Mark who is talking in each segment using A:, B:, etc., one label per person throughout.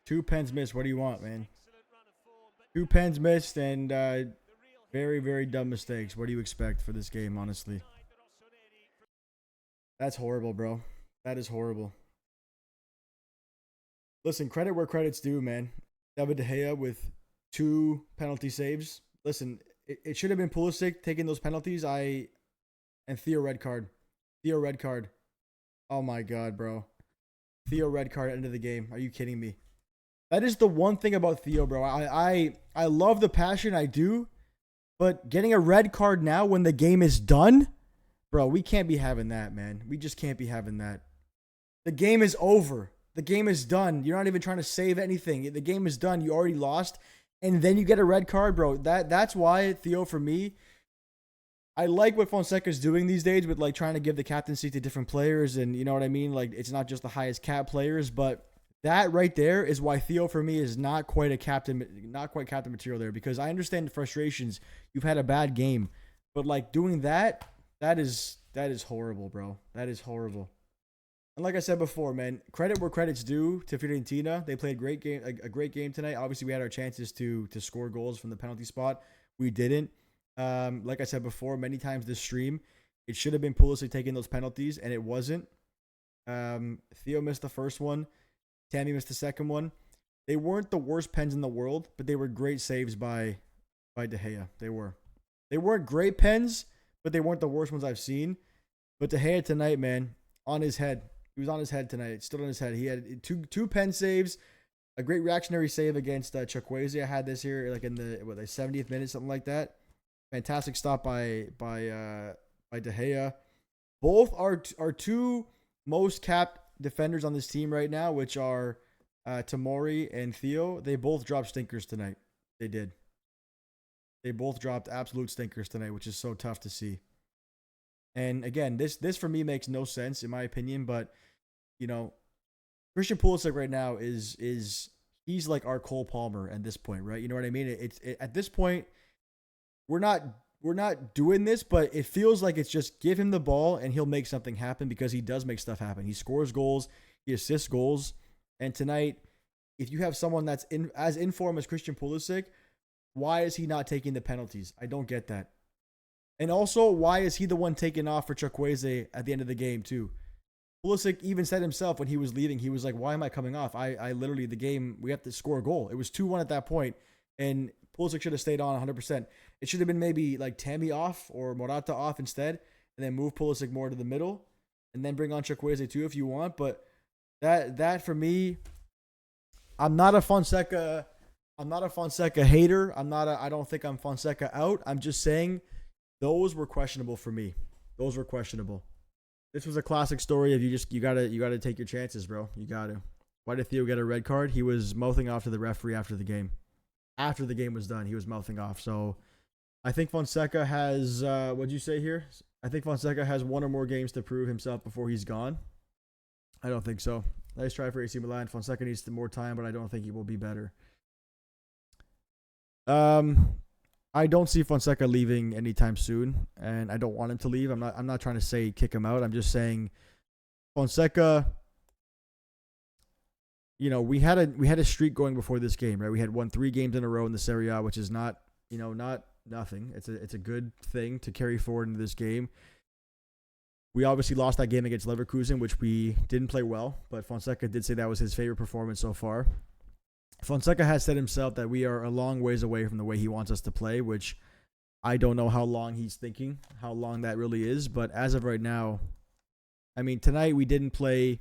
A: 2 pens missed. What do you want, man? 2 pens missed and very, very dumb mistakes. What do you expect for this game, honestly? That's horrible, bro. That is horrible. Listen, credit where credit's due, man. David De Gea with 2 penalty saves. Listen, it should have been Pulisic taking those penalties. And Theo red card. Theo red card. Oh my god, bro. Theo red card at the end of the game. Are you kidding me? That is the one thing about Theo, bro. I love the passion, I do. But getting a red card now when the game is done, bro, we can't be having that, man. We just can't be having that. The game is over. The game is done. You're not even trying to save anything. The game is done. You already lost. And then you get a red card, bro. That's why, Theo, for me, I like what Fonseca's doing these days with like trying to give the captaincy to different players, and you know what I mean? Like it's not just the highest cap players, but that right there is why Theo for me is not quite captain material there, because I understand the frustrations. You've had a bad game, but like doing that is horrible, bro. That is horrible. And like I said before, man, credit where credit's due to Fiorentina. They played a great game tonight. Obviously, we had our chances to score goals from the penalty spot. We didn't. Like I said before, many times this stream, it should have been Pulisic taking those penalties, and it wasn't. Theo missed the first one. Tammy missed the second one. They weren't the worst pens in the world, but they were great saves by De Gea. They were. They weren't great pens, but they weren't the worst ones I've seen. But De Gea tonight, man, on his head. He was on his head tonight. Stood on his head. He had two pen saves, a great reactionary save against Chukwueze. I had this here like in the 70th minute, something like that. Fantastic stop by De Gea. Both are two most capped defenders on this team right now, which are Tomori and Theo. They both dropped stinkers tonight. They did. They both dropped absolute stinkers tonight, which is so tough to see. And again, this for me makes no sense in my opinion, but you know, Christian Pulisic right now is he's like our Cole Palmer at this point, right? You know what I mean? It's at this point, we're not doing this, but it feels like it's just give him the ball and he'll make something happen, because he does make stuff happen. He scores goals, he assists goals, and tonight, if you have someone that's as in form as Christian Pulisic, why is he not taking the penalties? I don't get that. And also, why is he the one taking off for Chukwueze at the end of the game too? Pulisic even said himself when he was leaving, he was like, why am I coming off? I literally, the game, we have to score a goal. It was 2-1 at that point, and Pulisic should have stayed on 100%. It should have been maybe like Tammy off or Morata off instead, and then move Pulisic more to the middle, and then bring on Chukwueze too if you want. But that for me, I'm not a Fonseca hater. I don't think I'm Fonseca out. I'm just saying those were questionable for me. Those were questionable. This was a classic story of you gotta take your chances, bro. You gotta. Why did Theo get a red card? He was mouthing off to the referee after the game. After the game was done, he was mouthing off. So I think Fonseca has what'd you say here? I think Fonseca has one or more games to prove himself before he's gone. I don't think so. Nice try for AC Milan. Fonseca needs more time, but I don't think he will be better. I don't see Fonseca leaving anytime soon, and I don't want him to leave. I'm not trying to say kick him out. I'm just saying Fonseca, you know, we had a streak going before this game, right? We had won 3 games in a row in the Serie A, which is not nothing. It's a good thing to carry forward into this game. We obviously lost that game against Leverkusen, which we didn't play well, but Fonseca did say that was his favorite performance so far. Fonseca has said himself that we are a long ways away from the way he wants us to play, which I don't know how long he's thinking, how long that really is. But as of right now, I mean, tonight we didn't play,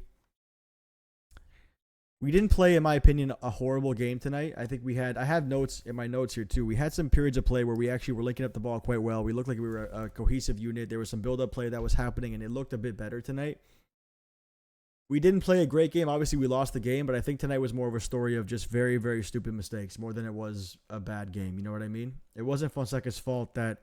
A: in my opinion, a horrible game tonight. I think I have notes in my notes here too. We had some periods of play where we actually were linking up the ball quite well. We looked like we were a cohesive unit. There was some build-up play that was happening, and it looked a bit better tonight. We didn't play a great game. Obviously, we lost the game, but I think tonight was more of a story of just very, very stupid mistakes more than it was a bad game. You know what I mean? It wasn't Fonseca's fault that,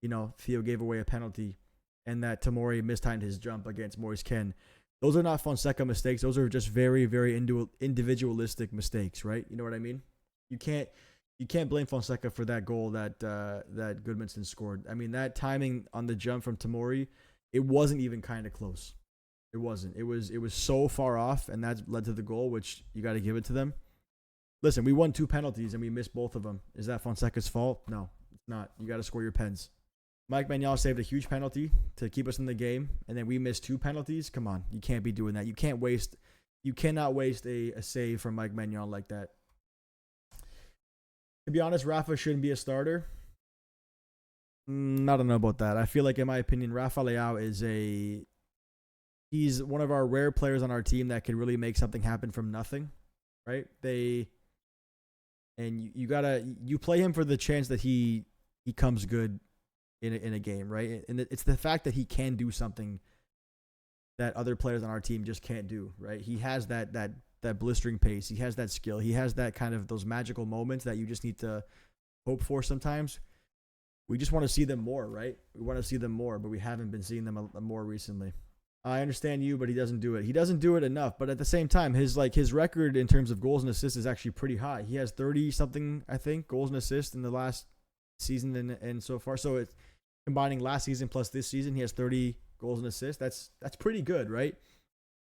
A: you know, Theo gave away a penalty and that Tomori mistimed his jump against Moise Kean. Those are not Fonseca mistakes. Those are just very, very individualistic mistakes, right? You know what I mean? You can't blame Fonseca for that goal that Goodmanson scored. I mean, that timing on the jump from Tomori, it wasn't even kind of close. It wasn't. It was so far off, and that led to the goal, which you got to give it to them. Listen, we won 2 penalties and we missed both of them. Is that Fonseca's fault? No, it's not. You got to score your pens. Mike Maignan saved a huge penalty to keep us in the game, and then we missed 2 penalties. Come on, you can't be doing that. You cannot waste a save from Mike Maignan like that. To be honest, Rafa shouldn't be a starter. I don't know about that. I feel like, in my opinion, Rafa Leao he's one of our rare players on our team that can really make something happen from nothing, right? You play him for the chance that he comes good in a game, right? And it's the fact that he can do something that other players on our team just can't do, right? He has that blistering pace. He has that skill. He has that kind of those magical moments that you just need to hope for sometimes. We just want to see them more, right? We want to see them more, but we haven't been seeing them more recently. I understand you, but he doesn't do it. He doesn't do it enough. But at the same time, his record in terms of goals and assists is actually pretty high. He has 30-something, I think, goals and assists in the last season and so far. So it's combining last season plus this season, he has 30 goals and assists. That's pretty good, right?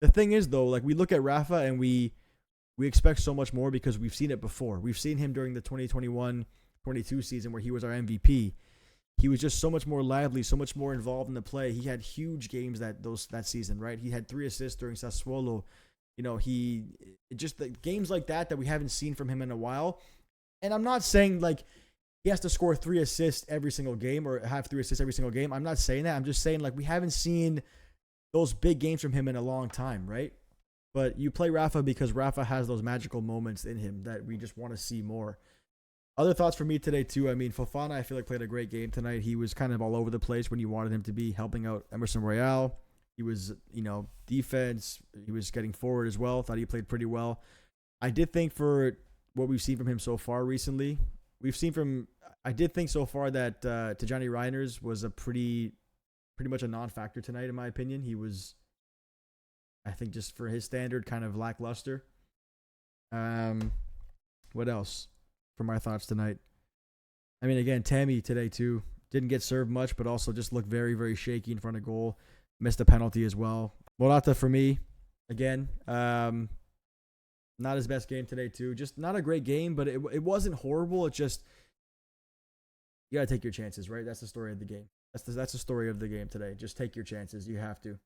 A: The thing is, though, like, we look at Rafa and we expect so much more because we've seen it before. We've seen him during the 2021-22 season where he was our MVP. He was just so much more lively, so much more involved in the play. He had huge games that season, right? He had 3 assists during Sassuolo. You know, just the games like that we haven't seen from him in a while. And I'm not saying like he has to score 3 assists every single game or have 3 assists every single game. I'm not saying that. I'm just saying, like, we haven't seen those big games from him in a long time, right? But you play Rafa because Rafa has those magical moments in him that we just want to see more. Other thoughts for me today, too. I mean, Fofana, I feel like, played a great game tonight. He was kind of all over the place when you wanted him to be, helping out Emerson Royale. He was, defense. He was getting forward as well. Thought he played pretty well. I did think, for what we've seen from him so far recently, I did think so far that Tijani Reiners was a pretty much a non-factor tonight, in my opinion. He was, I think, just for his standard, kind of lackluster. What else for my thoughts tonight? I mean, again, Tammy today too didn't get served much, but also just looked very, very shaky in front of goal. Missed a penalty as well. Morata, for me, again, not his best game today too. Just not a great game, but it wasn't horrible. It just, you gotta take your chances, right? That's the story of the game. That's the story of the game today. Just take your chances. You have to.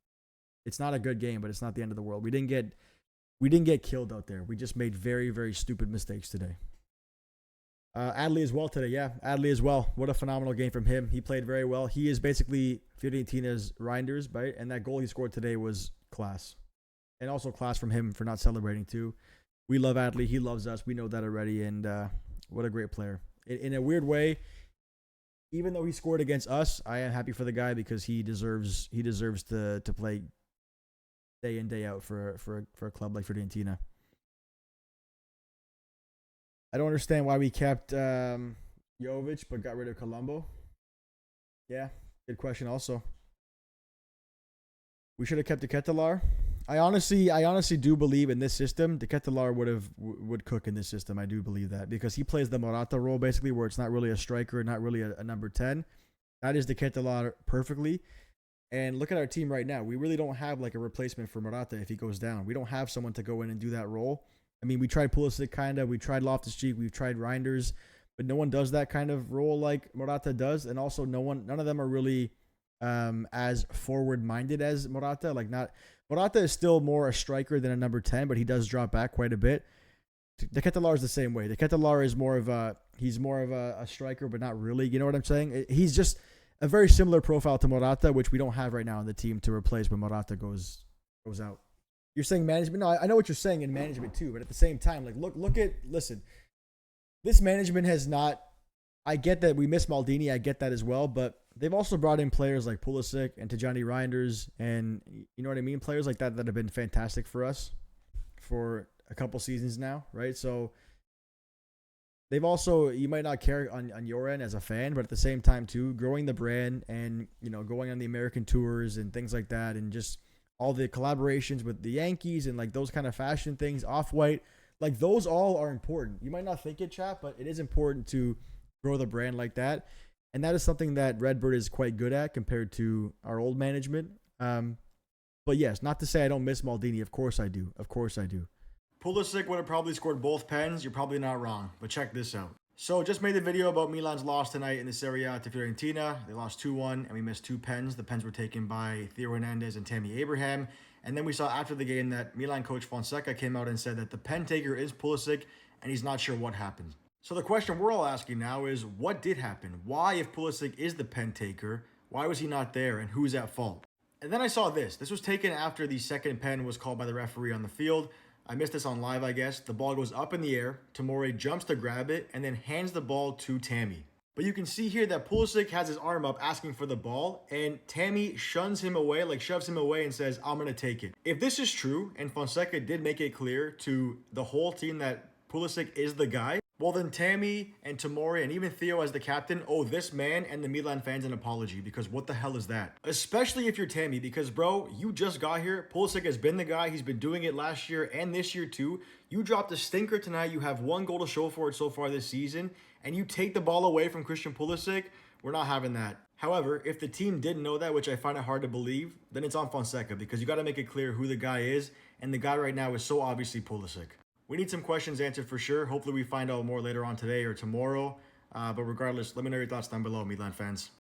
A: It's not a good game, but it's not the end of the world. We didn't get killed out there. We just made very, very stupid mistakes today. Adley as well today. Yeah, Adley as well. What a phenomenal game from him. He played very well. He is basically Fiorentina's Reinders, right? And that goal he scored today was class. And also class from him for not celebrating too. We love Adley. He loves us. We know that already. And what a great player. In a weird way, even though he scored against us, I am happy for the guy because he deserves to play day in, day out for a club like Fiorentina. I don't understand why we kept Jovic but got rid of Colombo. Yeah, good question also. We should have kept De Ketelaere. I honestly do believe in this system, De Ketelaere would cook in this system. I do believe that because he plays the Morata role basically, where it's not really a striker, not really a number 10. That is De Ketelaere perfectly. And look at our team right now. We really don't have like a replacement for Morata if he goes down. We don't have someone to go in and do that role. I mean, we tried Pulisic kind of. We tried Loftus-Cheek. We've tried Reinders. But no one does that kind of role like Morata does. And also none of them are really as forward-minded as Morata. Morata is still more a striker than a number 10, but he does drop back quite a bit. De Ketelaere is the same way. De Ketelaere is more of a striker, but not really. You know what I'm saying? He's just a very similar profile to Morata, which we don't have right now in the team to replace when Morata goes out. You're saying management? No, I know what you're saying in management too, but at the same time, like listen, this management has not. I get that we miss Maldini. I get that as well, but they've also brought in players like Pulisic and Tijani Reinders, and you know what I mean, players like that have been fantastic for us for a couple seasons now, right? So they've also, you might not care on your end as a fan, but at the same time too, growing the brand and going on the American tours and things like that, and just all the collaborations with the Yankees and like those kind of fashion things, Off-White, like those all are important. You might not think it, chat, but it is important to grow the brand like that. And that is something that Redbird is quite good at compared to our old management. But yes, not to say I don't miss Maldini. Of course I do. Of course I do. Pulisic would have probably scored both pens. You're probably not wrong. But check this out. So just made the video about Milan's loss tonight in the Serie A to Fiorentina. They lost 2-1 and we missed 2 pens. The pens were taken by Theo Hernandez and Tammy Abraham. And then we saw after the game that Milan coach Fonseca came out and said that the pen taker is Pulisic and he's not sure what happened. So the question we're all asking now is, what did happen? Why, if Pulisic is the pen taker, why was he not there and who's at fault? And then I saw this. This was taken after the second pen was called by the referee on the field. I missed this on live, I guess. The ball goes up in the air. Tomori jumps to grab it and then hands the ball to Tammy. But you can see here that Pulisic has his arm up asking for the ball and Tammy shuns him away, like shoves him away and says, I'm going to take it. If this is true and Fonseca did make it clear to the whole team that Pulisic is the guy, well then Tammy and Tomori and even Theo as the captain owe this man and the Milan fans an apology, because what the hell is that? Especially if you're Tammy, because bro, you just got here. Pulisic has been the guy. He's been doing it last year and this year too. You dropped a stinker tonight. You have 1 goal to show for it so far this season and you take the ball away from Christian Pulisic. We're not having that. However, if the team didn't know that, which I find it hard to believe, then it's on Fonseca, because you got to make it clear who the guy is, and the guy right now is so obviously Pulisic. We need some questions answered for sure. Hopefully we find out more later on today or tomorrow. But regardless, let me know your thoughts down below, Milan fans.